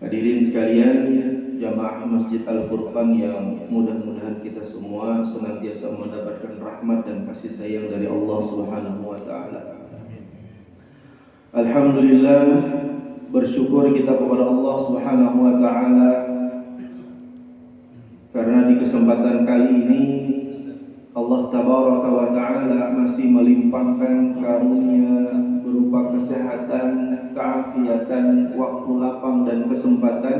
Hadirin sekalian, jamaah Masjid Al-Furqan yang mudah-mudahan kita semua senantiasa mendapatkan rahmat dan kasih sayang dari Allah Subhanahu wa taala. Alhamdulillah, bersyukur kita kepada Allah Subhanahu wa taala karena di kesempatan kali ini Allah Tabaraka wa taala masih melimpahkan karunia berupa kesehatan, keafiatan, waktu lapang dan kesempatan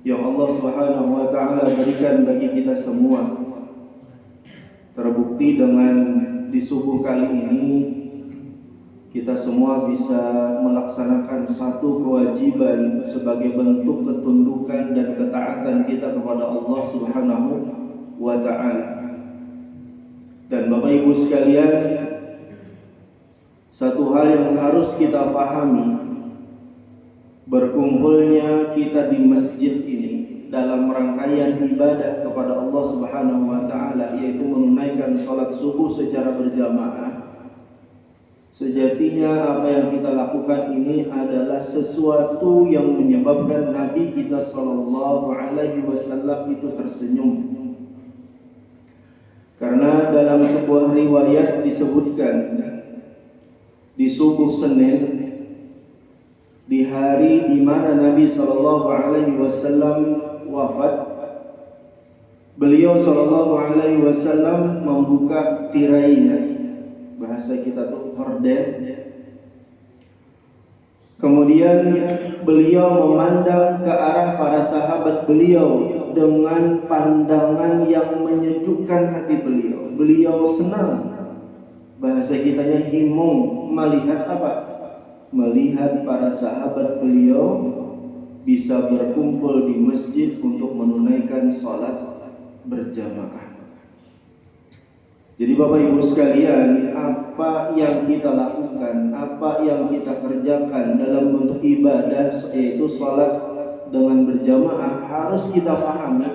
yang Allah Subhanahu wa taala berikan bagi kita semua. Terbukti dengan di subuh kali ini kita semua bisa melaksanakan satu kewajiban sebagai bentuk ketundukan dan ketaatan kita kepada Allah Subhanahu wa taala. Dan Bapak Ibu sekalian, satu hal yang harus kita pahami, berkumpulnya kita di masjid ini dalam rangkaian ibadah kepada Allah Subhanahu wa taala, yaitu menunaikan salat subuh secara berjamaah. Sejatinya apa yang kita lakukan ini adalah sesuatu yang menyebabkan Nabi kita sallallahu alaihi wasallam itu tersenyum. Karena dalam sebuah riwayat disebutkan di subuh Senin, di hari di mana Nabi sallallahu alaihi wasallam wafat, beliau sallallahu alaihi wasallam membuka tirainya, bahasa kita tuh horden. Kemudian beliau memandang ke arah para sahabat beliau dengan pandangan yang menyejukkan hati beliau. Beliau senang, bahasa kitanya himung, melihat apa? Melihat para sahabat beliau bisa berkumpul di masjid untuk menunaikan sholat berjamaah. Jadi Bapak Ibu sekalian, apa yang kita lakukan, apa yang kita kerjakan dalam bentuk ibadah, yaitu sholat dengan berjamaah, harus kita pahami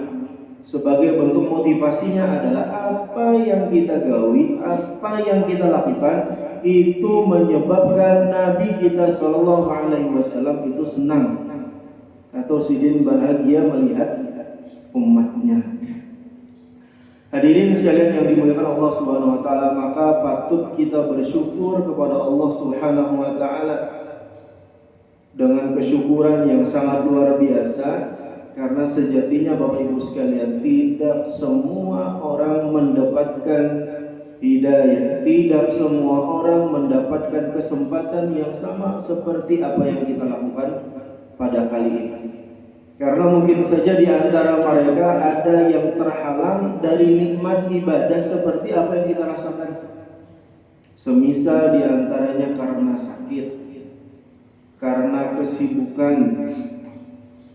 sebagai bentuk motivasinya adalah apa yang kita gawi, apa yang kita lakukan itu menyebabkan Nabi kita Shallallahu Alaihi Wasallam itu senang atau sidin bahagia melihat umatnya. Hadirin sekalian yang dimuliakan Allah Subhanahu wa taala, maka patut kita bersyukur kepada Allah Subhanahu wa taala dengan kesyukuran yang sangat luar biasa, karena sejatinya Bapak Ibu sekalian, tidak semua orang mendapatkan hidayah, tidak semua orang mendapatkan kesempatan yang sama seperti apa yang kita lakukan pada kali ini. Karena mungkin saja di antara mereka ada yang terhalang dari nikmat ibadah seperti apa yang kita rasakan. Semisal di antaranya karena sakit, karena kesibukan,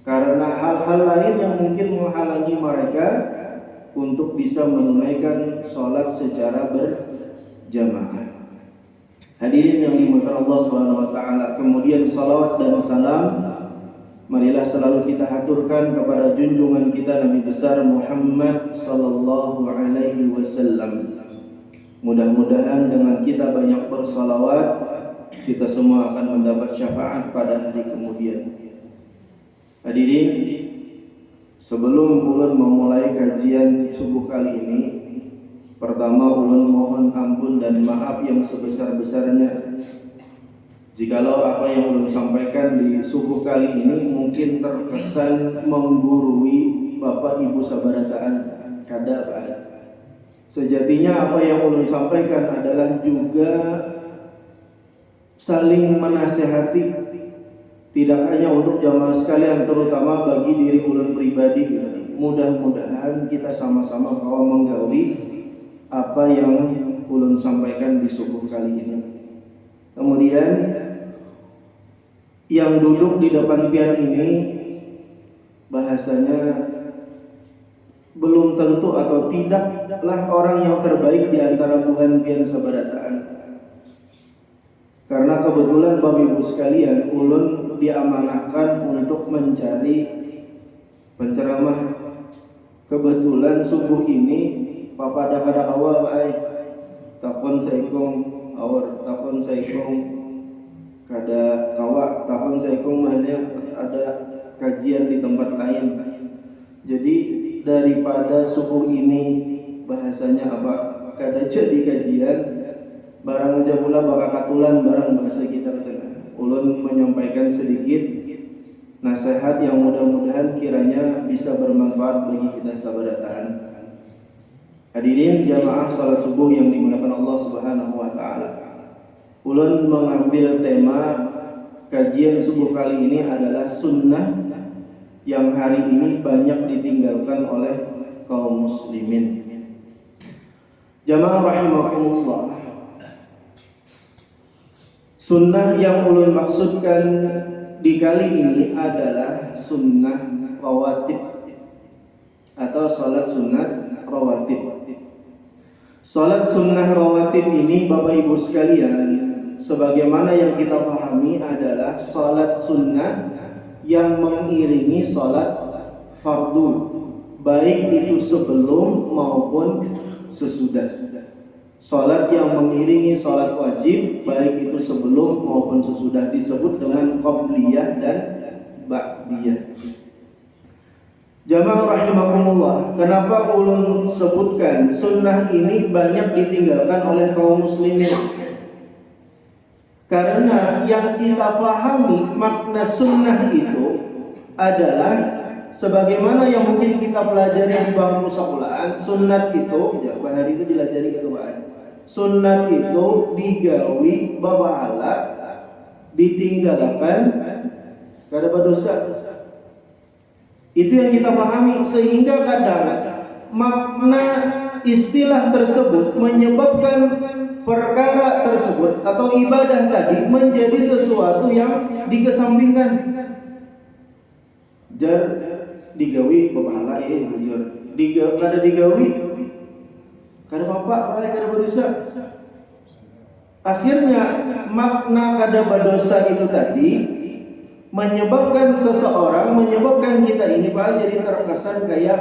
karena hal-hal lain yang mungkin menghalangi mereka untuk bisa menunaikan sholat secara berjamaah. Hadirin yang dimuliakan Allah Subhanahu wa taala, kemudian salawat dan salam marilah selalu kita haturkan kepada junjungan kita Nabi besar Muhammad sallallahu alaihi wasallam. Mudah-mudahan dengan kita banyak bersalawat, kita semua akan mendapat syafaat pada hari kemudian. Hadirin, sebelum ulun memulai kajian subuh kali ini, pertama ulun mohon ampun dan maaf yang sebesar-besarnya jikalau apa yang ulun sampaikan di subuh kali ini mungkin terkesan menggurui Bapak Ibu sabarataan kada baik. Sejatinya apa yang ulun sampaikan adalah juga saling menasehati, tidak hanya untuk jamaah sekalian, terutama bagi diri ulun pribadi. Mudah-mudahan kita sama-sama kawan menggauli apa yang ulun sampaikan di subuh kali ini. Kemudian yang duduk di depan pian ini bahasanya belum tentu atau tidaklah orang yang terbaik di antara buhan pian sabarataan. Karena kebetulan Bapak Ibu sekalian, ulun diamanahkan untuk mencari penceramah. Kebetulan subuh ini Papa ada awal takon saikong awar takon saikong kada kawa takon saikong mahnya ada kajian di tempat lain. Jadi daripada subuh ini bahasanya apa kada jadi kajian barang jamula bakal katulan barang bahasa kita tengah. Ulun menyampaikan sedikit nasihat yang mudah-mudahan kiranya bisa bermanfaat bagi kita sabarataan. Hadirin jamaah salat subuh yang dimuliakan Allah Subhanahu wa taala. Ulun mengambil tema kajian subuh kali ini adalah sunnah yang hari ini banyak ditinggalkan oleh kaum muslimin. Jamaah rahimakumullah. Sunnah yang ulun maksudkan di kali ini adalah sunnah rawatib atau salat sunnah rawatib. Salat sunnah rawatib ini Bapak Ibu sekalian, sebagaimana yang kita pahami adalah salat sunnah yang mengiringi salat fardu, baik itu sebelum maupun sesudah. Salat yang mengiringi salat wajib, baik itu sebelum maupun sesudah, disebut dengan qabliyah dan ba'diyah. Jamaah rahimakumullah, kenapa ulun sebutkan sunnah ini banyak ditinggalkan oleh kaum muslimin? Karena yang kita pahami makna sunnah itu adalah sebagaimana yang mungkin kita pelajari di bangku sekolahan. Sunnat itu, ya, bahari itu dilajari ketuaan. Sunnat itu digawi babahala, ditinggalkan kada berdosa. Itu yang kita pahami, sehingga kadang makna istilah tersebut menyebabkan perkara tersebut atau ibadah tadi menjadi sesuatu yang dikesampingkan. Jar digawi babahala jujur kada digawi kada apa-apa, kada berdosa. Akhirnya makna kada berdosa itu tadi menyebabkan seseorang, menyebabkan kita ini Pak jadi terkesan kayak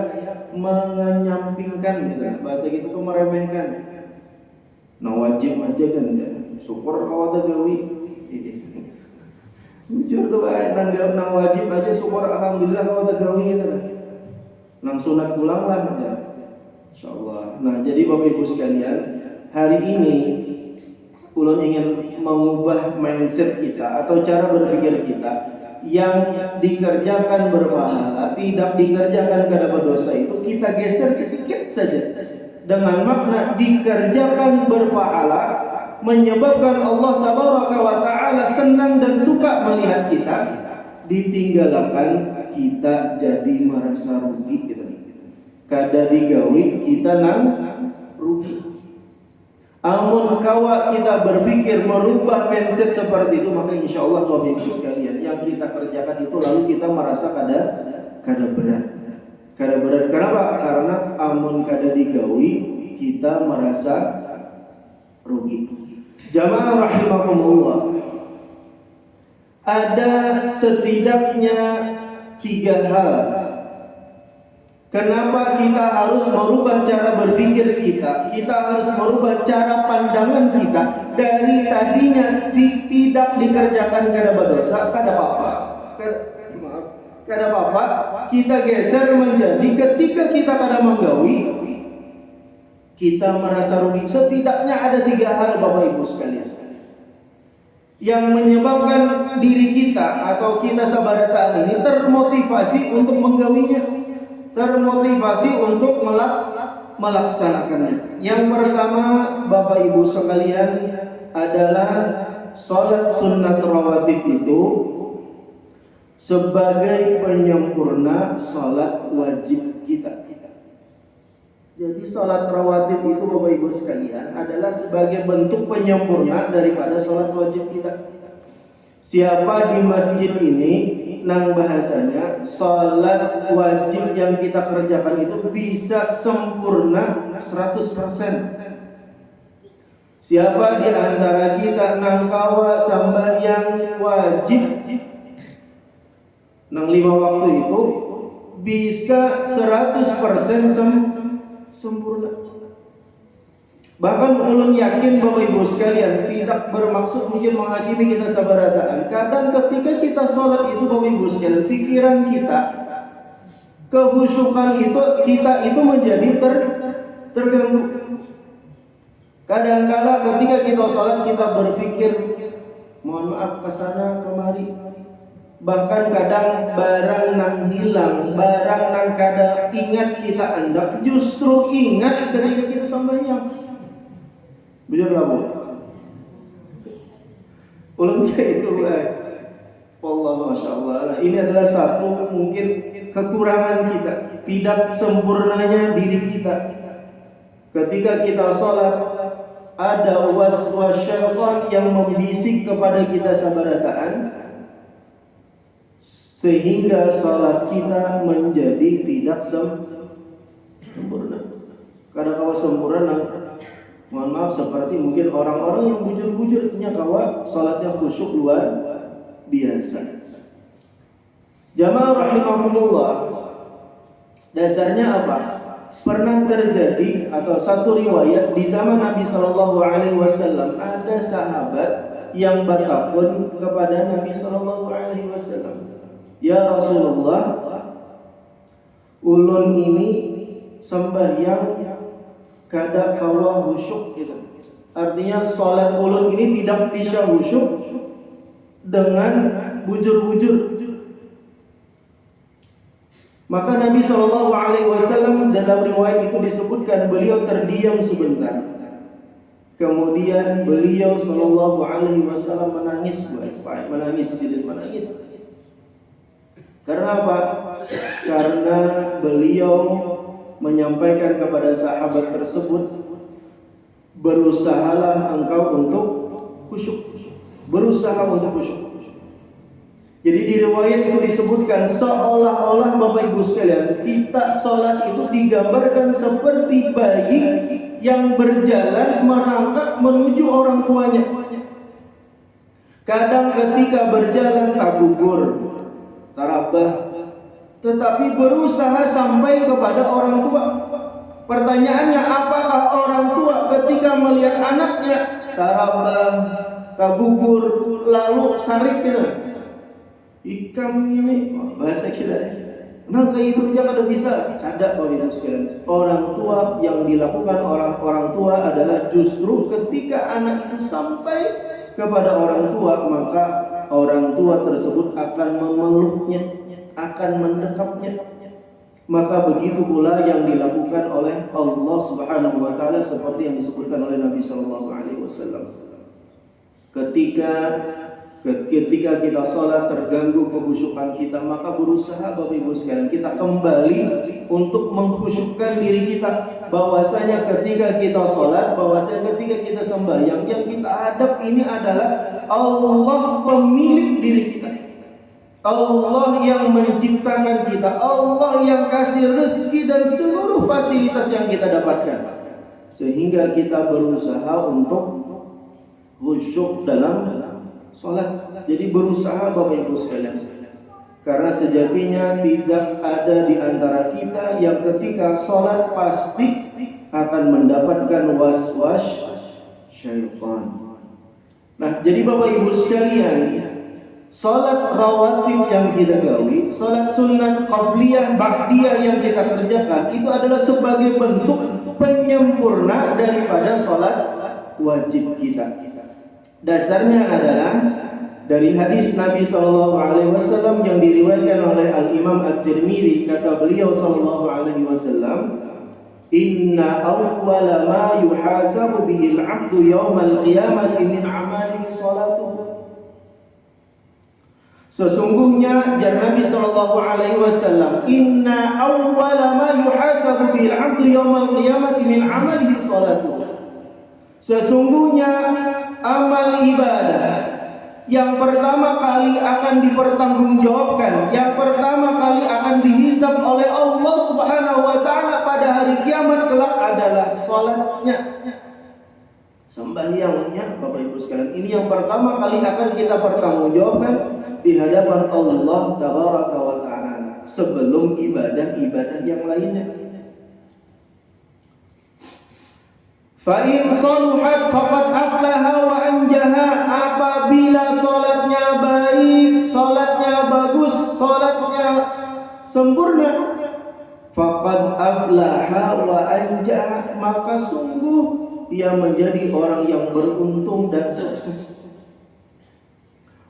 menyampingkan gitu. Bahasa gitu tuh meremehkan. Nah wajib aja kan ya. Syukur kalau ada gawi. Jujur tuh Pak, nang wajib aja syukur alhamdulillah kalau ada gawi gitu. Nang sunat pulang lah ya. Insyaallah. Nah, jadi Bapak Ibu sekalian, hari ini ulun ingin mengubah mindset kita atau cara berpikir kita yang dikerjakan berpahala, tidak dikerjakan kada berdosa itu kita geser sedikit saja dengan makna dikerjakan berpahala menyebabkan Allah tabaraka wa taala senang dan suka melihat kita, ditinggalkan kita jadi merasa rugi gitu. Kada digawi kita nang rugi. Amun kawa kita berpikir merubah mindset seperti itu, maka insya Allah Bapak Ibu sekalian yang kita kerjakan itu lalu kita merasa kada berat. Kada berat. Kenapa? Karena amun kada digawi kita merasa rugi. Jamaah rahimakumullah. Ada setidaknya 3 hal kenapa kita harus merubah cara berpikir kita. Kita harus merubah cara pandangan kita. Dari tadinya tidak dikerjakan kada berdosa, kada apa-apa. Kada apa-apa. Kita geser menjadi ketika kita kada menggawi, kita merasa rugi. Setidaknya ada 3 hal Bapak Ibu sekalian yang menyebabkan diri kita atau kita sabarataan ini termotivasi untuk menggawinya, termotivasi untuk melaksanakannya. Yang pertama Bapak Ibu sekalian adalah salat sunnah rawatib itu sebagai penyempurna salat wajib kita. Jadi salat rawatib itu Bapak Ibu sekalian adalah sebagai bentuk penyempurna daripada salat wajib kita. Siapa di masjid ini nang bahasanya salat wajib yang kita kerjakan itu bisa sempurna 100%. Siapa di antara kita nang kawa sambayang wajib nang 5 waktu itu bisa 100% sempurna. Bahkan ulun yakin Bapak Ibu sekalian tidak bermaksud mungkin menghakimi kita sabarataan. Kadang ketika kita sholat itu Bapak Ibu sekalian, pikiran kita, kehusyukan kita itu menjadi terganggu. Kadang-kala ketika kita sholat kita berpikir, mohon maaf kesana kemari. Bahkan kadang barang nang hilang, barang nang kada ingat kita hendak justru ingat ketika kita sembahyang. Benar lah Bu. Ulangnya itu Allah Masya Allah. Nah, ini adalah satu mungkin kekurangan kita, tidak sempurnanya diri kita. Ketika kita sholat ada was-was syaitan yang membisik kepada kita sabarataan, sehingga sholat kita menjadi tidak sempurna. Kadang-kadang sempurna, mohon maaf seperti mungkin orang-orang yang bujur-bujurnya kawa sholatnya khusyuk luar biasa. Jamaah rahimakumullah, dasarnya apa? Pernah terjadi atau satu riwayat di zaman Nabi Shallallahu Alaihi Wasallam ada sahabat yang bertakun kepada Nabi Shallallahu Alaihi Wasallam, ya Rasulullah, ulun ini sembahyang kada kawa khusyuk gitu. Artinya sholat ulun ini tidak bisa khusyuk dengan bujur-bujur. Maka Nabi Shallallahu Alaihi Wasallam dalam riwayat itu disebutkan beliau terdiam sebentar. Kemudian beliau Shallallahu Alaihi Wasallam menangis, menangis. Karena apa? Karena beliau menyampaikan kepada sahabat tersebut, berusahalah engkau untuk khusyuk. Berusaha untuk khusyuk. Jadi di riwayat itu disebutkan seolah-olah Bapak Ibu sekalian, kita sholat itu digambarkan seperti bayi yang berjalan merangkak menuju orang tuanya. Kadang ketika berjalan tak gugur, tarabah, tetapi berusaha sampai kepada orang tua. Pertanyaannya, apakah orang tua ketika melihat anaknya tarabah, tak gugur, lalu sarik gitu? Ikam ini bahasa kita. Kenapa itu aja kada bisa? Ada Bapak Ibu sekalian. Orang tua yang dilakukan orang tua adalah justru ketika anak itu sampai kepada orang tua, maka orang tua tersebut akan memeluknya, akan mendekapnya. Maka begitu pula yang dilakukan oleh Allah Subhanahu wa taala seperti yang disebutkan oleh Nabi sallallahu alaihi wasallam. Ketika kita sholat terganggu kekhusyukan kita, maka berusaha Bapak Ibu sekalian kita kembali untuk mengkhusyukkan diri kita. Bahwasanya ketika kita sholat, bahwasanya ketika kita sembahyang, yang kita hadap ini adalah Allah pemilik diri kita, Allah yang menciptakan kita, Allah yang kasih rezeki dan seluruh fasilitas yang kita dapatkan, sehingga kita berusaha untuk khusyuk dalam sholat. Jadi berusaha Bapak Ibu sekalian, karena sejatinya tidak ada di antara kita yang ketika sholat pasti akan mendapatkan was-was syaitan. Nah, jadi Bapak Ibu sekalian, sholat rawatib yang kita gawi, sholat sunat qabliyah, ba'diyah yang kita kerjakan, itu adalah sebagai bentuk penyempurna daripada sholat wajib kita. Dasarnya adalah dari hadis Nabi SAW yang diriwayatkan oleh Al-Imam At-Tirmidzi, kata beliau SAW, inna awwala ma yuhasabu bihi al-'abdu yawmal qiyamati min 'amalihi salatuhu. Sesungguhnya jar Nabi SAW, inna awwala ma yuhasabu bihi al-'abdu yawmal qiyamati min 'amalihi salatuhu. Sesungguhnya amal ibadah yang pertama kali akan dipertanggungjawabkan, yang pertama kali akan dihisab oleh Allah Subhanahu wa taala pada hari kiamat kelak adalah salatnya, sembahyangnya. Bapak Ibu sekalian, ini yang pertama kali akan kita pertanggungjawabkan di hadapan Allah Tabaraka wa taala sebelum ibadah-ibadah yang lainnya. Fa in saluhat faqad aflaha wa anjaha. Apabila salatnya baik, salatnya bagus, salatnya sempurna, faqad aflaha wa anjaha, maka sungguh ia menjadi orang yang beruntung dan sukses.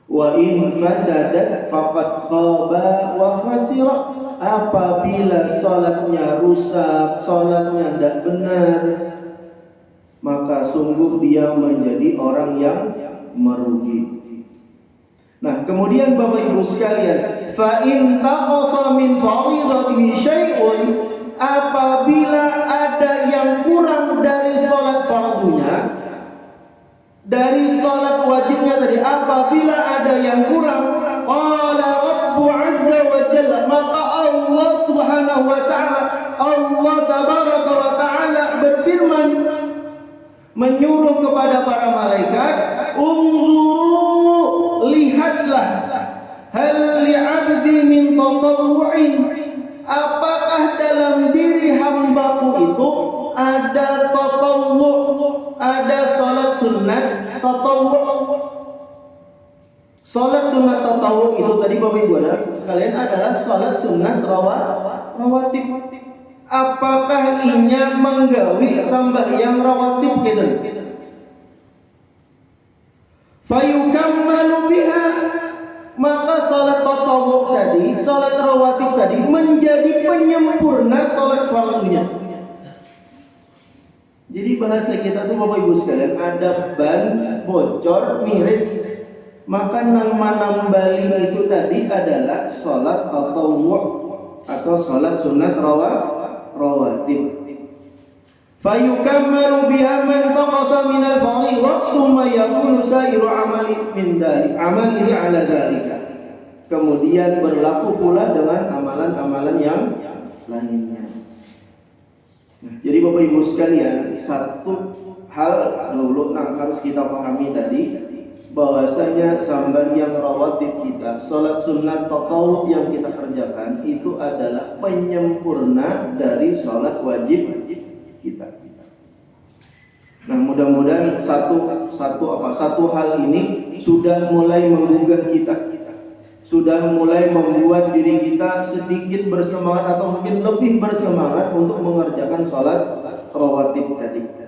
Wa in fasadat faqad khaba wa khasira. Apabila salatnya rusak, salatnya tidak benar, maka sungguh dia menjadi orang yang merugi. Nah, kemudian Bapak Ibu sekalian, fa in taqasa min fardhihi syai'un, apabila ada yang kurang dari salat fardunya, dari salat wajibnya tadi, apabila ada yang kurang, qala Rabbu azza wa jalla, maka Allah Subhanahu wa taala, Allah tabaraka wa taala berfirman, menyuruh kepada para malaikat, unzuru, lihatlah, hal li'abdi min tatawwu'in, apakah dalam diri hambaku itu ada tatawwu', ada salat sunat tatawwu'. Salat sunat tatawwu' itu tadi Bapak Ibu sekalian adalah salat sunat rawatib. Apakah inya menggawi sambahyang rawatib gitu? Fayukammalu biha, maka salat tatawwu' tadi, salat rawatib tadi menjadi penyempurna salat fardunya. Jadi bahasa kita tuh Bapak Ibu sekalian, ada ban bocor miris, maka nama nambali itu tadi adalah salat tatawwu' atau salat sunat rawatib. Fayukammalu biha man taqasa min al-fardhidah summa yakunu sairu amalihi ala dzalika. Kemudian berlaku pula dengan amalan-amalan yang lainnya. Nah, jadi Bapak Ibu sekalian, satu hal dulu harus kita pahami tadi, bahwasanya sambahyang rawatib kita, salat sunat tatawwu' yang kita kerjakan itu adalah penyempurna dari salat wajib kita. Nah, mudah-mudahan satu hal ini sudah mulai menggugah kita, sudah mulai membuat diri kita sedikit bersemangat atau mungkin lebih bersemangat untuk mengerjakan salat rawatib tadi.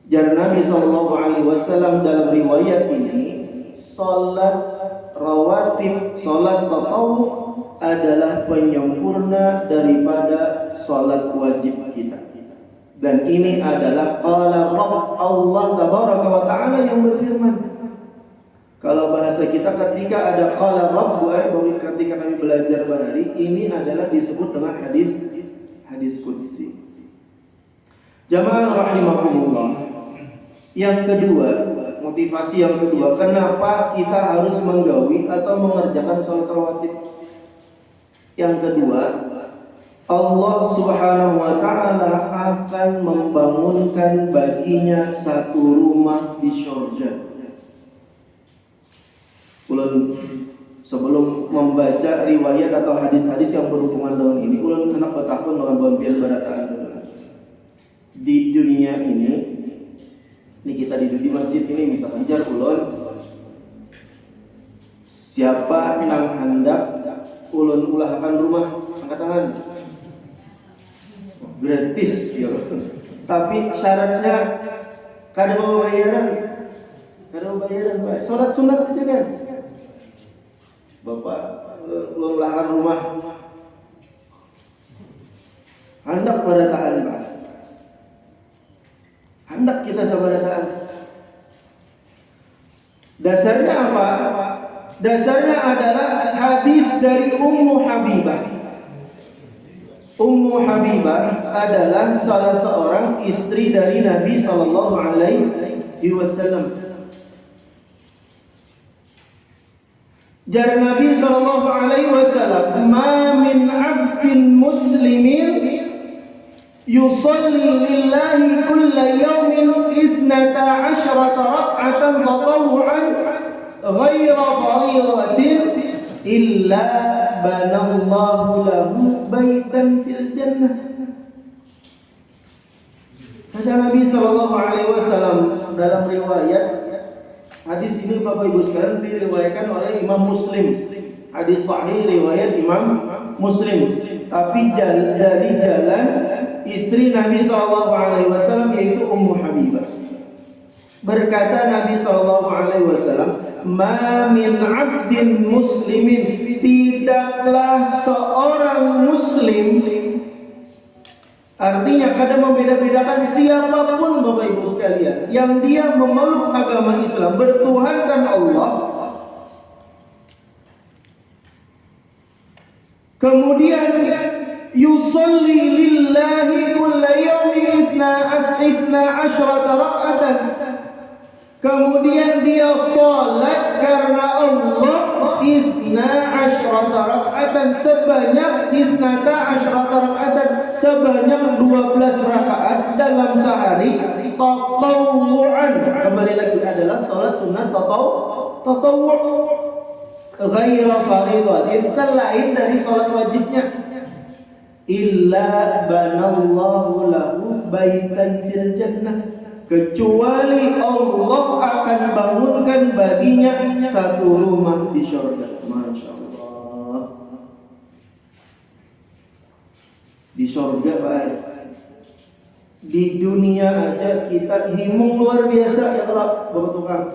Jar Nabi SAW dalam riwayat ini, salat rawatib, salat tatawwu' adalah penyempurna daripada salat wajib kita. Dan ini adalah qala Rabb, Allah tabaraka wa ta'ala yang berfirman. Kalau bahasa kita ketika ada qala Rabb, ketika kami belajar bahari, ini adalah disebut dengan hadis qudsi. Jamaah rahimakumullah. Yang kedua, motivasi yang kedua, kenapa kita harus menggawi atau mengerjakan salat rawatib? Yang kedua, Allah Subhanahu wa ta'ala akan membangunkan baginya satu rumah di surga. Sebelum membaca riwayat atau hadis-hadis yang berhubungan dengan ini, ulun hendak bertakun dengan bampian barataan di dunia ini kita di masjid ini bisa ajar ulun, siapa yang hendak ulun ulahkan rumah, angkat tangan. Gratis ya. Tapi syaratnya kada mau bayaran. Pak. Salat sunat aja kan. Bapak ulun ulahkan rumah. Hendak pada taat, Pak. Hendak kita sabar taat. Dasarnya apa? Dasarnya adalah hadis dari Ummu Habibah. Ummu Habibah adalah salah seorang istri dari Nabi sallallahu alaihi wasallam. Jar Nabi sallallahu alaihi wasallam, "Ma min 'abdin muslimin yusalli lillahi kulla yawmin 12 rak'atan tatawwu'an ghaira fariidatin illa banallahu lahu baitan fil jannah." Kata Nabi Shallallahu Alaihi Wasallam dalam riwayat hadis ini Bapak Ibu sekalian diriwayatkan oleh Imam Muslim. Hadis sahih riwayat Imam Muslim. Tapi dari jalan istri Nabi Shallallahu Alaihi Wasallam yaitu Ummu Habibah. Berkata Nabi Shallallahu Alaihi Wasallam, "Ma min abdin muslimin, tidaklah seorang muslim." Artinya kadang membeda-bedakan siapapun Bapak Ibu sekalian yang dia memeluk agama Islam, bertuhankan Allah, kemudian yusalli lillahi kulla yawmin ithna asyrata rak'atan, kemudian dia salat karena Allah ithna asyrata rak'atan, sebanyak ithnata asyrata rak'atan, sebanyak 12 rakaat dalam sehari, tatawu'an. Kembali lagi adalah salat sunat tatawwu', ghaira fardhatin, selain dari salat wajibnya. Illa banallahu lahu baitan fil jannah, kecuali Allah akan bangunkan baginya satu rumah di surga. Masya Allah. Di surga baik. Di dunia aja kita himung luar biasa ya Bapak tukang.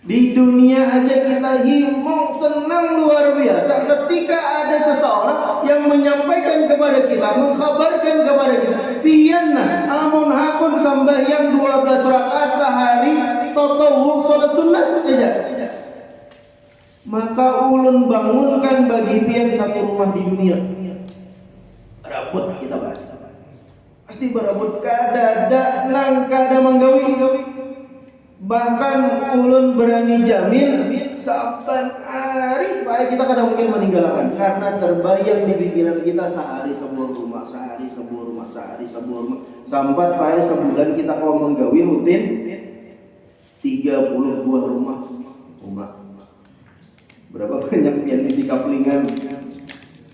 Di dunia aja kita himung senang luar biasa ketika ada seseorang yang menyampaikan kepada kita, mengkhabarkan kepada kita, pianna amun hakun sambayang 12 rakaat sehari tatawwu salat sunat aja, maka ulun bangunkan bagi pian satu rumah di dunia. Berebut kita pasti berebut, kada nang kada menggawi. Bahkan ulun berani jamin saban hari baik kita kadang mungkin meninggalkan karena terbayang di pikiran kita sehari sebuah rumah, sehari sebuah rumah, sehari sebuah rumah, sampai pada sebulan kita kalau menggawi rutin 32 rumah. Berapa banyak pian di kaplingan?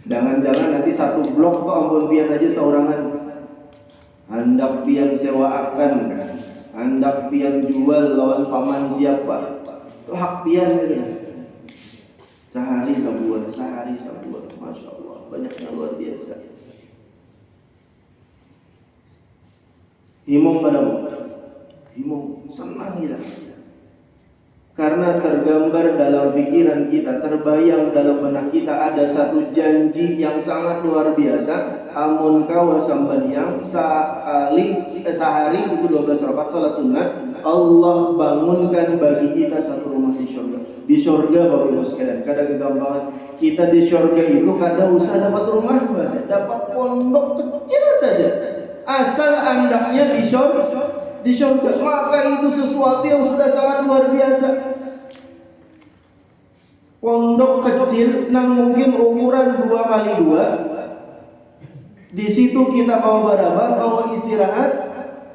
Jangan-jangan nanti satu blok kok ampun pian aja seorangan. Hendak pian sewa akan, hendak pian jual lawan paman siapa, itu hak pian gitu. Sehari sebuah, Masya Allah, banyaknya luar biasa. Himung padamu, himung senang kita, karena tergambar dalam pikiran kita, terbayang dalam benak kita ada satu janji yang sangat luar biasa. Amun kau sambayang sehari itu 12 rakaat salat sunat, Allah bangunkan bagi kita satu rumah di surga. Di surga Bapak Ibu sekalian, kada kegampangan kita di surga itu kada usah dapat rumah, dapat pondok kecil saja, asal andaknya di surga, maka itu sesuatu yang sudah sangat luar biasa. Pondok kecil nang mungkin ukuran 2x2, di situ kita bawa barabah, bawa istirahat,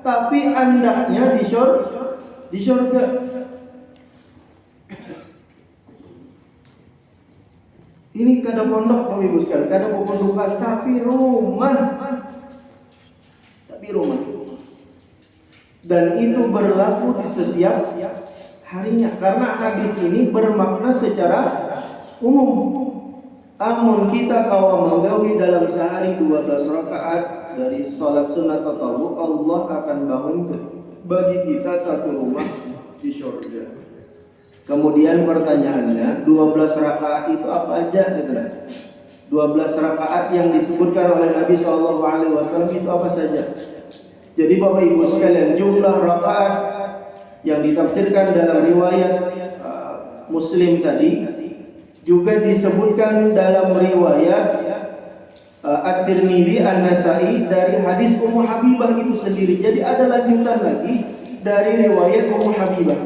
tapi andaknya di surga. Ini kada pondok Bapak Ibu sekalian, kada pepondokan, tapi rumah. Dan itu berlaku di setiap harinya, karena hadis ini bermakna secara umum. Amun kita kawa menggawi dalam sehari 12 rakaat dari salat sunat tatawwu, Allah akan bangunkan bagi kita satu rumah di surga. Kemudian pertanyaannya, 12 rakaat itu apa aja? 12 rakaat yang disebutkan oleh Nabi SAW itu apa saja? Jadi Bapak Ibu sekalian, jumlah rakaat yang ditafsirkan dalam riwayat Muslim tadi juga disebutkan dalam riwayat At-Tirmidzi, An-Nasa'i dari hadis Ummu Habibah itu sendiri. Jadi ada lanjutan lagi dari riwayat Ummu Habibah.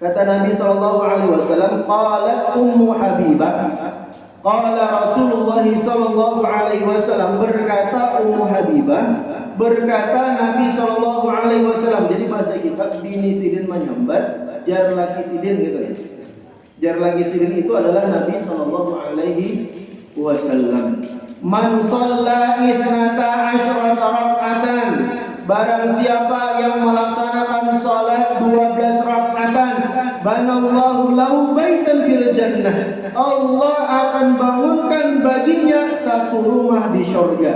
Kata Nabi SAW, qalat Ummu Habibah, qala Rasulullah SAW, berkata Ummu Habibah, berkata Nabi SAW. Jadi bahasa kita bini sidin menyambat, jar laki sidin gitu ya. Jar laki sidin itu adalah Nabi SAW. Man shalla 12 rak'atan, barang siapa yang melaksanakan salat 12 rak'atan, banallahu lahu baitan fil jannah, Allah akan bangunkan baginya satu rumah di surga.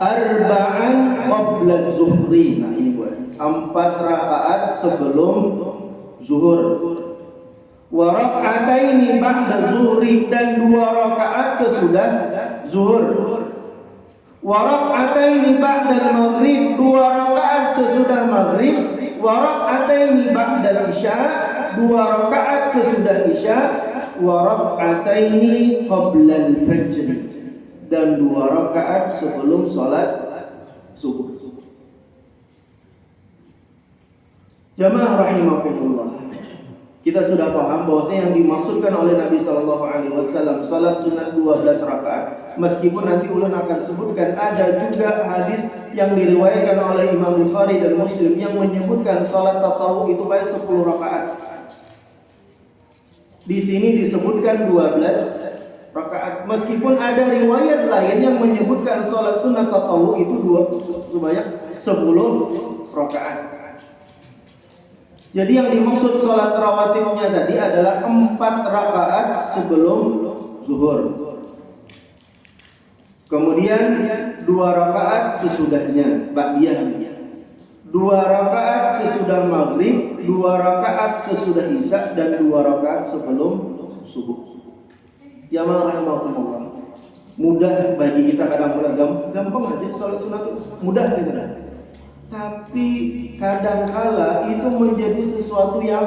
Arba'an qabla zuhri, nah ini buat 4 rakaat sebelum zuhur. Wa rak'ataini ba'da zuhri, dan 2 rakaat sesudah zuhur. Wa rak'ataini ba'da maghrib, 2 rakaat sesudah maghrib. Wa rak'ataini ba'da isya, 2 rakaat sesudah isya. Wa rak'ataini qabla al-fajr, dan 2 rakaat sebelum salat subuh. Jamaah rahimakumullah, kita sudah paham bahwasanya yang dimaksudkan oleh Nabi Shallallahu Alaihi Wasallam salat sunat 12 rakaat. Meskipun nanti ulun akan sebutkan ada juga hadis yang diriwayatkan oleh Imam Bukhari dan Muslim yang menyebutkan salat tatawwu itu baik 10 rakaat. Di sini disebutkan 12 rakaat. Meskipun ada riwayat lain yang menyebutkan salat sunat tatawwu itu sebanyak 10 rakaat. Jadi yang dimaksud sholat rawatibnya tadi adalah 4 rakaat sebelum zuhur. Kemudian 2 rakaat sesudahnya, ba'diyah. 2 rakaat sesudah maghrib, 2 rakaat sesudah isya, dan 2 rakaat sebelum subuh. Jamaah rahimakumullah. Mudah bagi kita kadang-kadang gampang aja sholat sunat itu. Mudah gitu kan. Tapi kadangkala itu menjadi sesuatu yang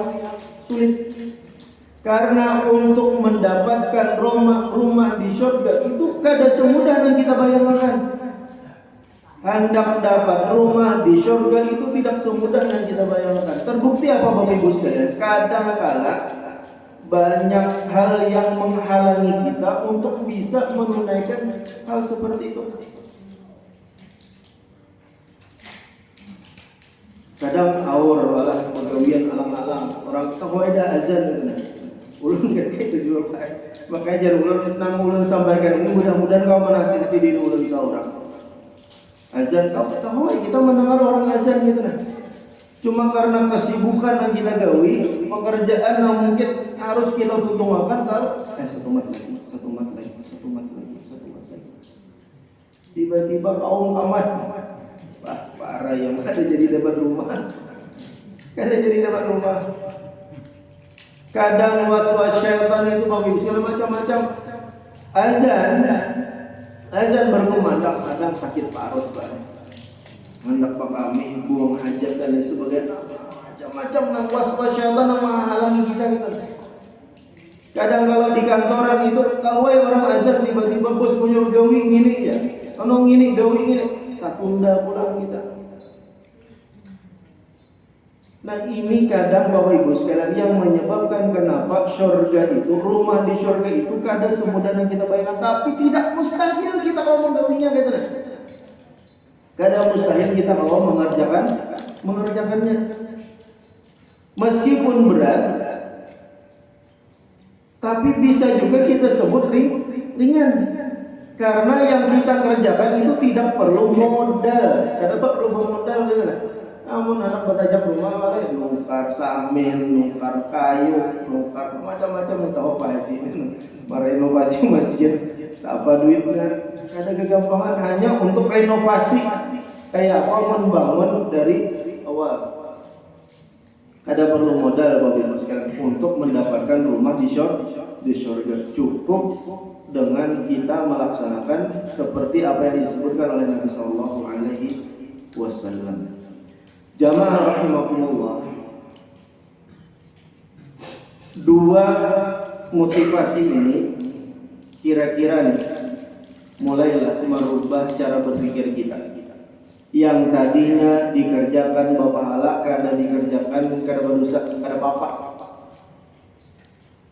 sulit. Karena untuk mendapatkan rumah di surga itu kada semudah yang kita bayangkan. Hendak dapat rumah di surga itu tidak semudah yang kita bayangkan. Terbukti apa Bapak Ibu sekalian? Kadangkala banyak hal yang menghalangi kita untuk bisa menunaikan hal seperti itu. Kadang awur walah penggawian alam-alam orang tahu ada azan gitu. Ulun kayak itu juga Pak. Makanya jar ulun sampaikan ini mudah-mudahan kau menasihati diri ulun seorang. Azan kau tahu kita mendengar orang azan gitu nah. Cuma karena kesibukan yang kita gawi, pekerjaan yang mungkin harus kita tutungkan taruh satu mat lagi. Tiba-tiba kaum amat parah yang ada jadi dapat rumah. Kadang waswas syaitan itu segala macam-macam. Azan berkumandang, kadang sakit parut banget. Hendak kami buang hajat dan lain sebagainya. Macam-macam nang waswas syaitan yang menghalangi kita gitu. Kadang kalau di kantoran itu kawai orang azan tiba-tiba bos punya gawi ngini ya. Ono ngini gawi ngini. Tak tunda pulang kita. Nah ini kadang Bapak Ibu sekalian yang menyebabkan kenapa surga itu, rumah di surga itu kada semudah yang kita bayangkan. Tapi tidak mustahil kita kalau menggawinya gitu. Kada mustahil kita kalau mengerjakannya. Meskipun berat, tapi bisa juga kita sebut ringan. Karena yang kita kerjakan itu tidak perlu modal. Kada perlu modal gitu lah. Namun anak bertajak rumah malah nukar samin, nukar kayu, nukar macam-macam tahu apa ini. Merenovasi masjid, siapa duitnya? Ada kegampangan hanya untuk renovasi. Kayak apa membangun dari awal. Ada perlu modal Bapak Ibu sekalian untuk mendapatkan rumah di surga. Cukup dengan kita melaksanakan seperti apa yang disebutkan oleh Nabi Sallallahu Alaihi Wasallam. Jamaah rahimakumullah. 2 motivasi ini kira-kira nih mulailah merubah cara berpikir kita. Yang tadinya dikerjakan bapahala kada dikerjakan kada berdosa kada apa-apa.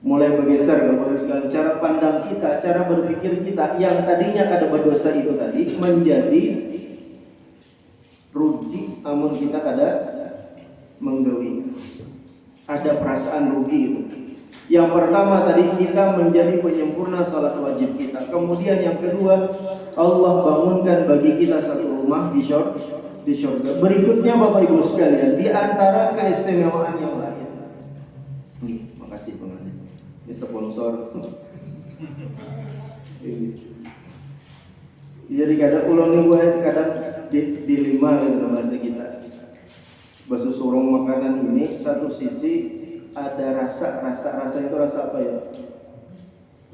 Mulai bergeser sekali cara pandang kita, cara berpikir kita yang tadinya kada berdosa itu tadi menjadi rugi namun kita kada menggawi. Ada perasaan rugi itu. Yang pertama tadi kita menjadi penyempurna salat wajib kita. Kemudian yang kedua, Allah bangunkan bagi kita satu rumah di surga. Berikutnya Bapak Ibu sekalian, di antara keistimewaan yang lain. Nih, makasih pengantin. Ini sponsor. Jadi kadang ulun nih buat kadang di lima gitu bahasa kita. Bahasa sorong makanan ini satu sisi ada rasa itu rasa apa ya?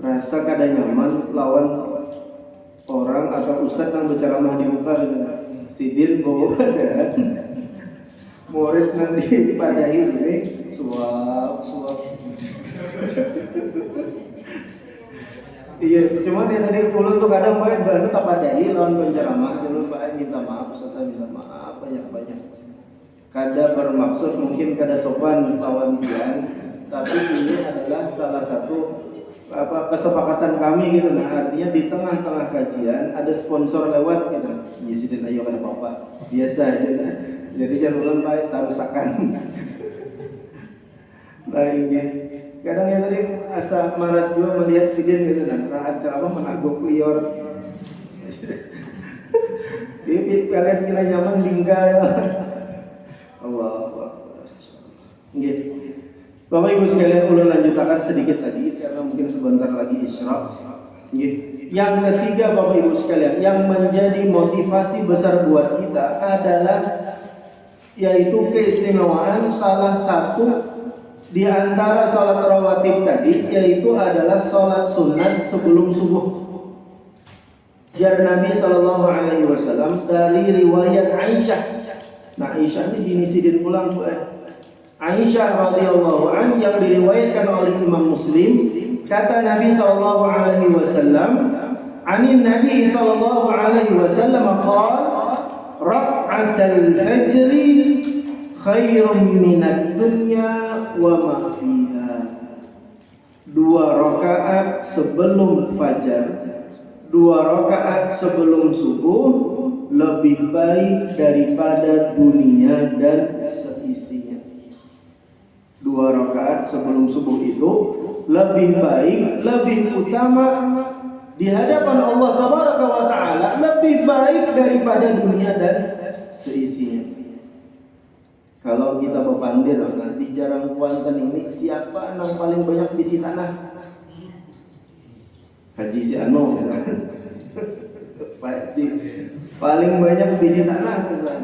Rasa kada nyaman lawan orang atau ustadz yang berceramah di muka gitu. Sidin bawa badan murid nanti pada ini suap. Iya, cuman ya tadi ulun tuh kadang main baru tak padai lawan penceramah, ulun pak minta maaf, ustadz minta maaf banyak. Kada bermaksud mungkin kada sopan lawan dia, tapi ini adalah salah satu kesepakatan kami gitu. Nah artinya di tengah-tengah kajian ada sponsor lewat gitu. Ya sidin ayo kada apa-apa biasa gitu. Jadi jangan ulun baik tarusakan. Baiknya kadang ya tadi asa maras juga melihat sidin gitu nah rahat ceramah menaguk lior. Jadi kalian kira nyaman tinggal ya. Allah. Nggih. Bapak Ibu sekalian ulun lanjutkan sedikit tadi karena mungkin sebentar lagi isyraq. Nggih. Yang ketiga Bapak Ibu sekalian yang menjadi motivasi besar buat kita adalah yaitu keistimewaan salah satu di antara salat rawatib tadi yaitu adalah salat sunat sebelum subuh. Jar Nabi sallallahu alaihi wasallam dari riwayat Aisyah. Nah, Aisyah ini dinisidin ulang Aisyah radhiyallahu an yang diriwayatkan oleh Imam Muslim, kata Nabi sallallahu alaihi wasallam, "Anin Nabi sallallahu alaihi wasallam qala, rak'atul fajri khairum minad dunya wa ma fiha." 2 rakaat sebelum fajar, 2 rakaat sebelum subuh lebih baik daripada dunia dan seisinya. 2 rakaat sebelum subuh itu lebih baik, lebih utama di hadapan Allah Tabaraka wa Ta'ala, lebih baik daripada dunia dan seisinya. Kalau kita berpandir nanti jarang kuantan ini siapa yang paling banyak di tanah? Haji si Ano. Pak Haji paling banyak di tanah kan.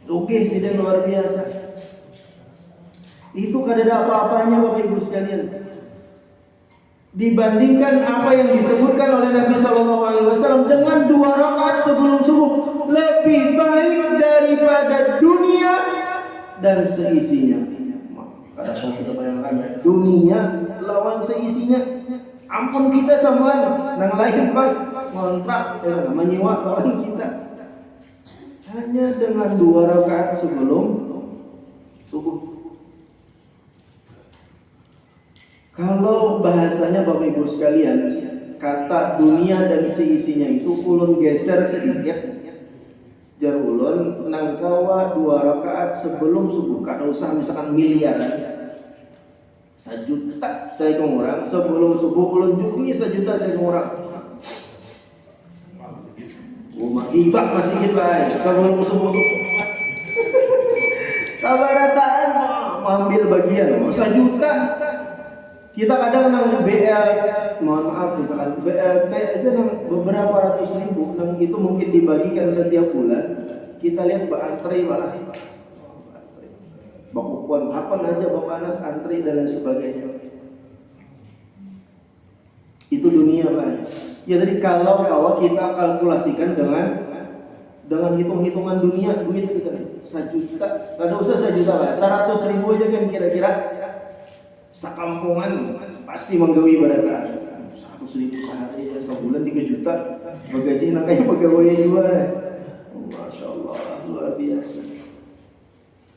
Oke, sudah luar biasa. Itu kada ada apa-apanya Bapak Ibu sekalian. Dibandingkan apa yang disebutkan oleh Nabi sallallahu alaihi wasallam dengan 2 rakaat sebelum subuh, lebih baik daripada dunia dan seisinya. Kadang kita bayangkan dunia lawan seisinya. Ampun kita sama nang lain Pak kontrak menyewa lawan kita. Hanya dengan 2 rakaat sebelum subuh. Kalau bahasanya Bapak Ibu sekalian, kata dunia dan seisinya itu ulun geser sedikit. Jar ulun nangkawa 2 rakaat sebelum subuh. Kada usah misalkan miliaran. 1 juta saya kurang sebelum subuh ulun juga 1 juta saya kurang. Hibak masih kita sebelum subuh tuh. Kabarataan mau ambil bagian 1 juta. Kita kadang nang BL, mohon maaf misalkan BLT aja nang beberapa ratus ribu, nang itu mungkin dibagikan setiap bulan. Kita lihat antri malah. Bakuan apa aja Bapak Anas antri dan lain sebagainya. Itu dunia Pak. Ya tadi kalau kita kalkulasikan dengan hitung-hitungan dunia duit kita 1 juta, kada usah 1 juta Pak, 100 ribu aja kan kira-kira sakampungan pasti menggawi barata 100 ribu sehari ya sebulan 3 juta bagaji nakanya pegawai juga. Masya Allah luar biasa.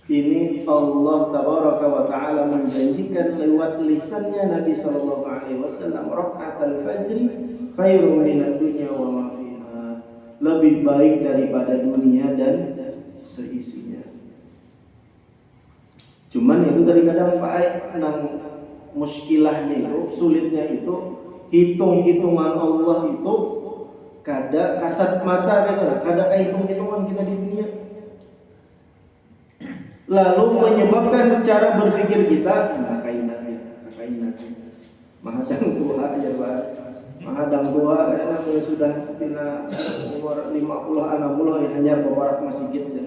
Ini Allah Tabaraka wa Ta'ala menjanjikan lewat lisannya Nabi sallallahu alaihi wasallam, rak'atul fajri khairum minad dunya wa ma fiha, lebih baik daripada dunia dan seisinya. Cuman itu dari kadang faid muskilahnya itu, sulitnya itu, hitung-hitungan Allah itu kada kasat mata gitu lah, kada hitung-hitungan kita di dunia. Lalu menyebabkan cara berpikir kita mahadang gua aja Pak. Mahadang gua karena sudah tina umur 50 60 ya hanya beberapa masjid ya.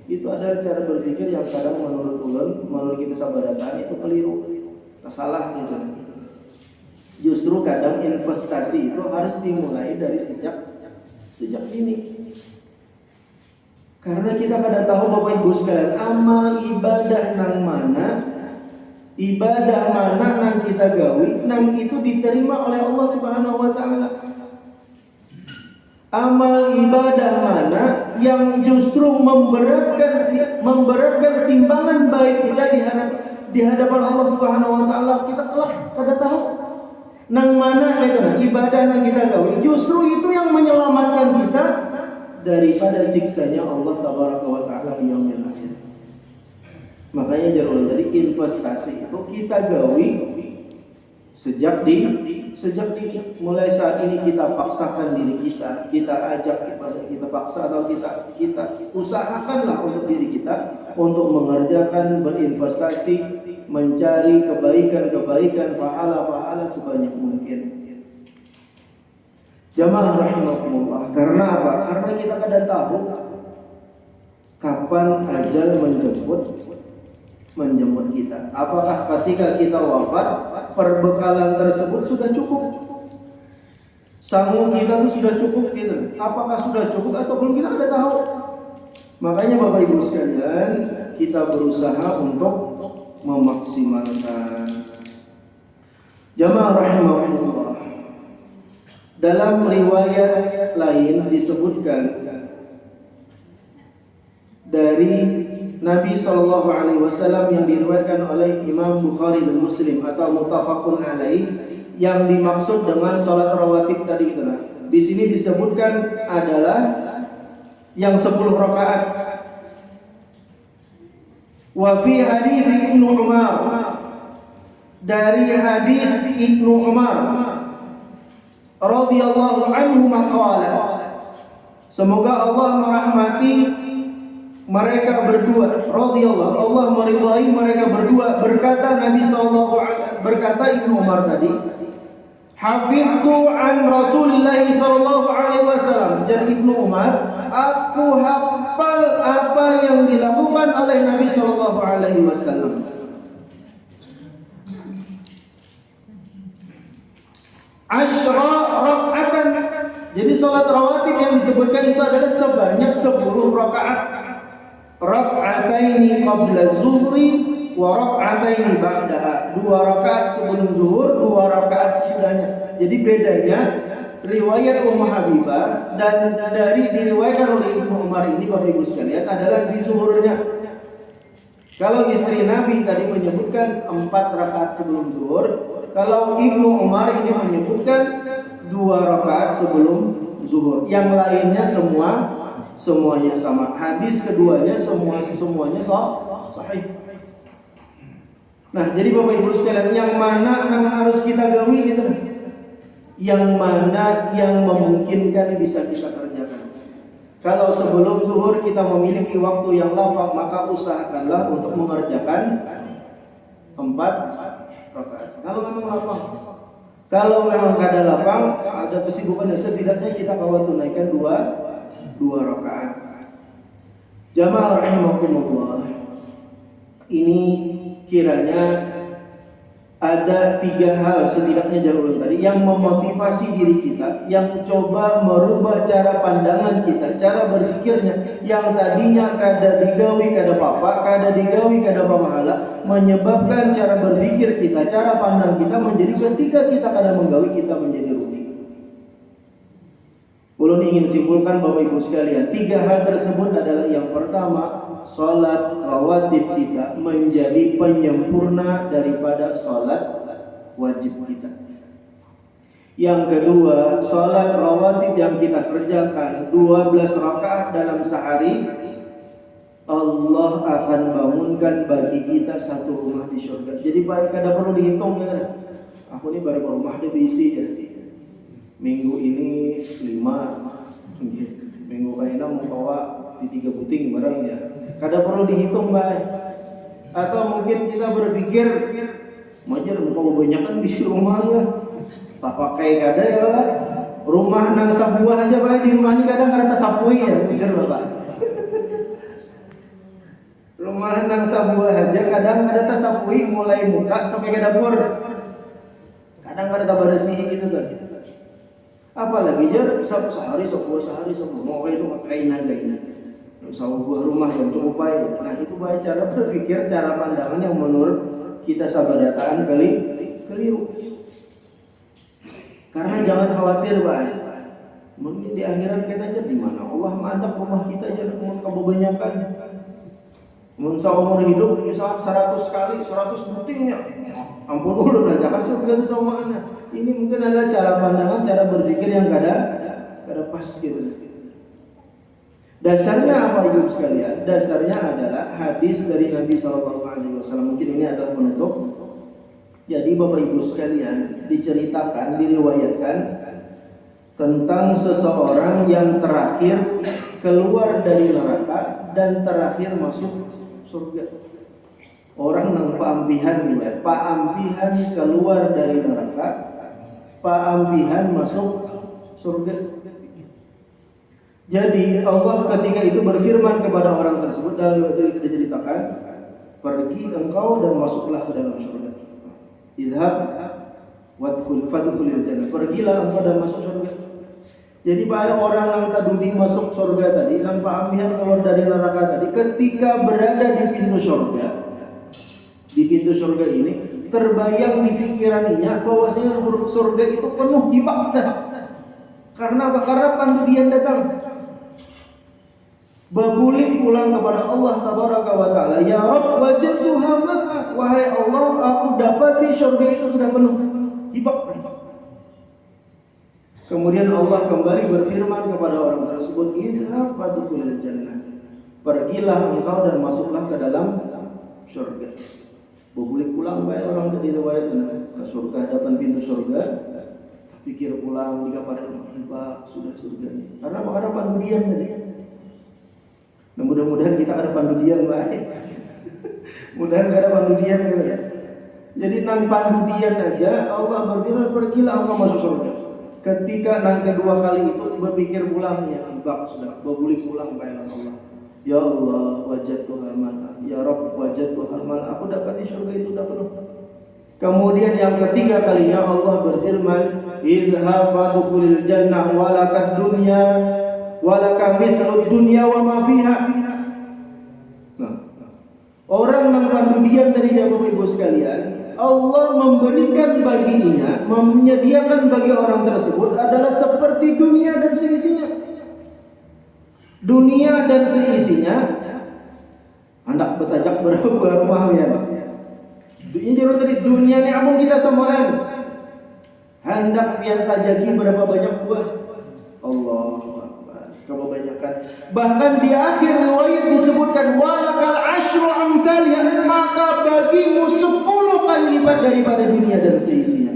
Itu adalah cara berpikir yang kadang menurut ulun, menurut kita sabarataan itu keliru. Salah gitu. Justru kadang investasi itu harus dimulai dari sejak dini. Karena kita kada tahu Bapak Ibu sekalian, amal ibadah nang mana, ibadah mana nang kita gawi, nang itu diterima oleh Allah Subhanahu wa taala. Amal ibadah mana yang justru memberatkan timbangan baik kita di hadapan Allah Subhanahu wa taala, kita telah kada tahu. Nang mana ibadah nang kita gawi, justru itu yang menyelamatkan kita daripada siksanya Allah Tabaraka wa taala di yaumil akhir. Makanya jarul dari investasi itu kita gawi sejak dini, mulai saat ini kita paksakan diri kita ajak kita paksa atau kita usahakanlah untuk diri kita untuk mengerjakan, berinvestasi, mencari kebaikan, pahala sebanyak mungkin. Jamaah rahimakumullah. Karena apa? Karena kita kada tahu kapan ajal menjemput kita. Apakah ketika kita wafat perbekalan tersebut sudah cukup? Sanggup kita itu sudah cukup gitu. Apakah sudah cukup atau belum, kita tidak tahu. Makanya Bapak Ibu sekalian, kita berusaha untuk memaksimalkan. Jamaah rahimahullah. Dalam riwayat lain disebutkan dari Nabi SAW yang diriwayatkan oleh Imam Bukhari dan Muslim atau muttafaqun alaih, yang dimaksud dengan salat rawatib tadi itu. Di sini disebutkan adalah yang 10 rakaat. Wa fi hadis Ibnu Umar, dari hadis Ibnu Umar radhiyallahu anhu maqala, semoga Allah merahmati mereka berdua, radhiyallahu, Allah meridhai mereka berdua, berkata Nabi sallallahu alaihi, berkata Ibnu Umar tadi, hafidtu an Rasulillah sallallahu alaihi wasallam. Jadi Ibnu Umar, aku hafal apa yang dilakukan oleh Nabi sallallahu alaihi wasallam. Asyra raka'atan. Jadi salat rawatib yang disebutkan itu adalah sebanyak 10 rakaat. Raka'ataini qabla zuhri wa raka'ataini ba'daha. 2 rakaat sebelum zuhur, 2 rakaat sesudahnya. Jadi bedanya riwayat Ummu Habibah dan dari diriwayatkan oleh Ibnu Umar ini Bapak Ibu sekalian adalah di zuhurnya. Kalau istri Nabi tadi menyebutkan 4 rakaat sebelum zuhur, kalau Ibnu Umar ini menyebutkan 2 rakaat sebelum zuhur. Yang lainnya semuanya sama. Hadis keduanya semuanya sahih. Nah, jadi Bapak Ibu sekalian, yang mana yang harus kita gawi gitu. Yang mana yang memungkinkan bisa kita kerjakan. Kalau sebelum zuhur kita memiliki waktu yang lapang, maka usahakanlah untuk mengerjakan 4 rakaat. Kalau memang lapang. Kalau memang kada lapang, ada kesibukan, setidaknya kita kawan tunaikan 2 rakaat. Jamaah rahimakumullah. Ini kiranya ada 3 hal setidaknya jalur tadi yang memotivasi diri kita, yang coba merubah cara pandangan kita, cara berpikirnya yang tadinya kada digawi kada apa-apa, kada digawi kada pahala, menyebabkan cara berpikir kita, cara pandang kita menjadi ketika kita kada menggawi kita menjadi rugi. Ulun ingin simpulkan Bapak Ibu sekalian, 3 hal tersebut adalah yang pertama, salat rawatib kita menjadi penyempurna daripada salat wajib kita. Yang kedua, salat rawatib yang kita kerjakan 12 rakaat dalam sehari Allah akan bangunkan bagi kita satu rumah di surga. Jadi baik kada perlu dihitung ya. Aku ini baru rumah dia diisi ya. Minggu ini 5, minggu kaina mau bawa di 3 puting barang ya. Kada perlu dihitung baik. Atau mungkin kita berpikir, majar mau kebanyakan di rumah ya. Tak pakai kada ya lah. Rumah nang sabuah aja baik di rumah ini kadang kada tasapui ya, majar Bapak. Rumah nang sabuah aja kadang ada tasapui mulai muka sampai ke dapur. Kadang ada bersih gitu kan. Apalagi jar sehari sebuah mau itu kain aja ini. Sebuah rumah yang cukup baik. Nah itu baik cara berpikir, cara pandangan yang menurut kita sabadataan keliru. Karena jangan khawatir baik. Mungkin di akhirat kita aja di mana Allah mantap rumah kita aja mau kebanyakan. Seumur hidup misalnya 100 kali 100 putingnya ampun ulun aja kasih begitu sama anak. Ini mungkin adalah cara pandangan, cara berpikir yang kada pas gitu. Dasarnya apa ibu sekalian? Dasarnya adalah hadis dari Nabi SAW. Mungkin ini adalah penutup. Jadi Bapak Ibu sekalian, diceritakan, diriwayatkan tentang seseorang yang terakhir keluar dari neraka dan terakhir masuk surga. Orang nang paampihan ya, paampihan keluar dari neraka, paampihan masuk surga. Jadi Allah ketika itu berfirman kepada orang tersebut dalam ayat itu diceritakan, pergi engkau dan masuklah ke dalam surga. Idhab wadkhul fadkhulil jannah. Pergilah engkau dan masuk surga. Jadi banyak orang yang tadi masuk surga tadi, yang paamihan keluar dari neraka tadi, ketika berada di pintu surga ini, terbayang di pikirannya bahwasanya surga itu penuh dibakar. Karena pandudian datang. Babulik pulang kepada Allah Tabaraka wa Ta'ala, ya Rabb wajadtuha ma'a, wahai Allah, aku dapati surga itu sudah penuh dibakar. Kemudian Allah kembali berfirman kepada orang tersebut, idhab fadkhulil jannah. Pergilah engkau dan masuklah ke dalam surga. Babulik pulang baik orang tadi riwayat ke surga, hadapan pintu surga. Pikir pulang di kamar Pak sudah surga ini. Karena ada pandudian tadi. Nah, mudah-mudahan kita ada pandudian baik. Mudah-mudahan ada pandudian gitu. Jadi nang pandudian aja Allah berfirman pergilah engkau masuk surga. Ketika nang kedua kali itu berpikir pulangnya, bak sudah berbuli pulang baik Allah. Ya Allah wajadtuha mana? Ya Rabb wajadtuha mana? Aku dapat di surga itu sudah penuh. Kemudian yang ketiga kalinya Allah berfirman, idhab fadkhulil jannah walakad dunya walaka mithlud dunya wa ma fiha. Nah, orang yang pandudian dari Bapak Ibu sekalian, Allah memberikan baginya, menyediakan bagi orang tersebut adalah seperti dunia dan seisinya. Dunia dan seisinya hendak bertajak berapa rumah ya. Ini jadi tadi dunia ini amung kita samaan. Hendak pian tajaki berapa banyak buah. Allah kebanyakan. Bahkan di akhir riwayat disebutkan walakal asyru amsalnya, maka bagimu 10 kali lipat daripada dunia dan seisinya.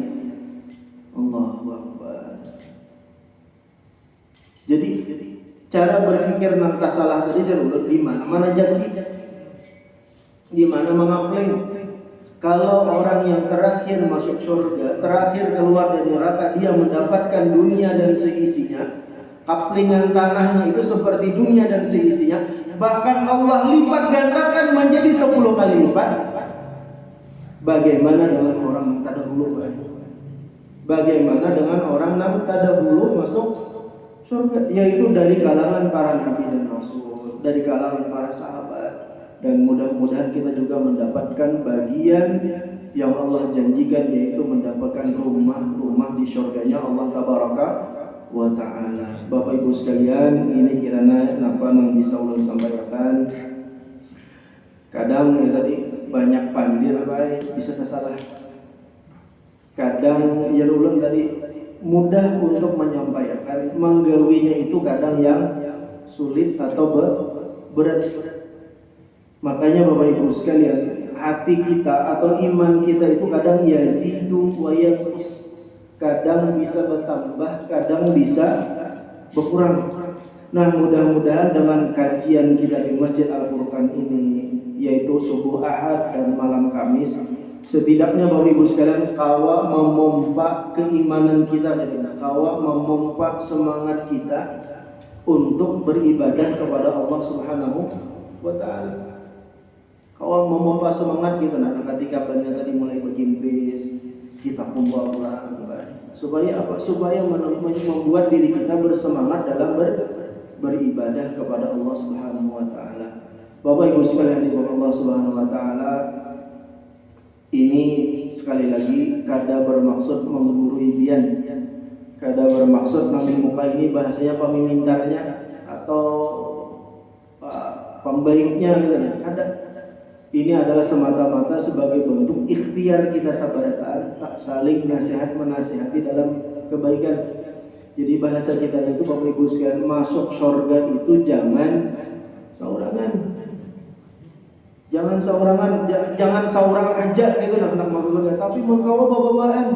Allahu Akbar. Jadi cara berpikir nanti salah saja dulu di mana jadi, di mana mengapling. Kalau orang yang terakhir masuk surga, terakhir keluar dari neraka, dia mendapatkan dunia dan seisinya. Kaplingan tanahnya itu seperti dunia dan seisinya. Bahkan Allah lipat gandakan menjadi 10 kali lipat. Bagaimana dengan orang yang terdahulu? Bagaimana dengan orang yang terdahulu masuk surga? Yaitu dari kalangan para nabi dan rasul, dari kalangan para sahabat. Dan mudah-mudahan kita juga mendapatkan bagian yang Allah janjikan, yaitu mendapatkan rumah di surganya Allah Tabaraka wa Ta'ala. Bapak Ibu sekalian, ini kiranya apa yang bisa ulun sampaikan. Kadang ya tadi banyak pandir baik bisa salah. Kadang ya ulun tadi mudah untuk menyampaikan, menggawinya itu kadang yang sulit atau berat. Makanya Bapak Ibu sekalian, hati kita atau iman kita itu kadang yazidu wa yanqus. Kadang bisa bertambah, kadang bisa berkurang. Nah, mudah-mudahan dengan kajian kita di Masjid Al-Furqan ini, yaitu subuh Ahad dan malam Kamis, setidaknya Bapak Ibu sekalian kawa memompa keimanan kita, kawa memompa semangat kita untuk beribadah kepada Allah Subhanahu wa taala. Kawa memompa semangat kita, nah ketika banyak tadi mulai berkimpis, kita kumpul supaya apa? Supaya membuat diri kita bersemangat dalam beribadah kepada Allah Subhanahu wa taala. Bapak Ibu sekalian di Allah Subhanahu wa taala, ini sekali lagi kada bermaksud menggurui bian, kada bermaksud muka ini bahasanya pemimintarnya atau pembaiknya gitu. Kada. Ini adalah semata-mata sebagai bentuk ikhtiar kita sabaratan, tak saling nasihat menasihati dalam kebaikan. Jadi bahasa kita itu Bapak Ibu sekalian, masuk surga itu jangan saurangan. Jangan seorang aja gitu nak maksudnya, tapi mengkawa bawa-bawaan.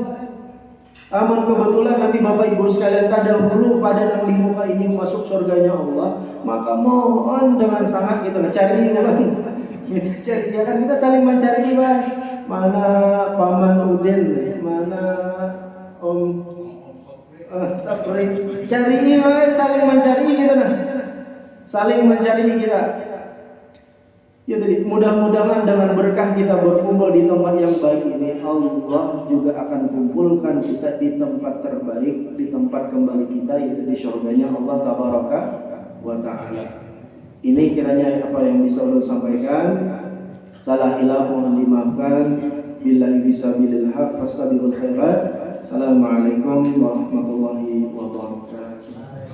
Aman kebetulan nanti Bapak Ibu sekalian tadahulu pada nang di muka ini masuk surganya Allah, maka mohon dengan sangat gitu cari kita cari, ya kan, kita saling mencari, Pak. Mana Paman Udin, mana Om Sapri, cari, Pak. Saling mencari kita, nah. Saling mencari kita. Ya tadi, mudah-mudahan dengan berkah kita berkumpul di tempat yang baik ini, Allah juga akan kumpulkan kita di tempat terbaik, di tempat kembali kita, yaitu di surganya Allah Tabaraka wa Ta'ala. Ini kiranya apa yang bisa Allah sampaikan. Salah ilah mohon dimaafkan. Billahi bisabilil haq fastabiqul khairat. Assalamualaikum warahmatullahi wabarakatuh.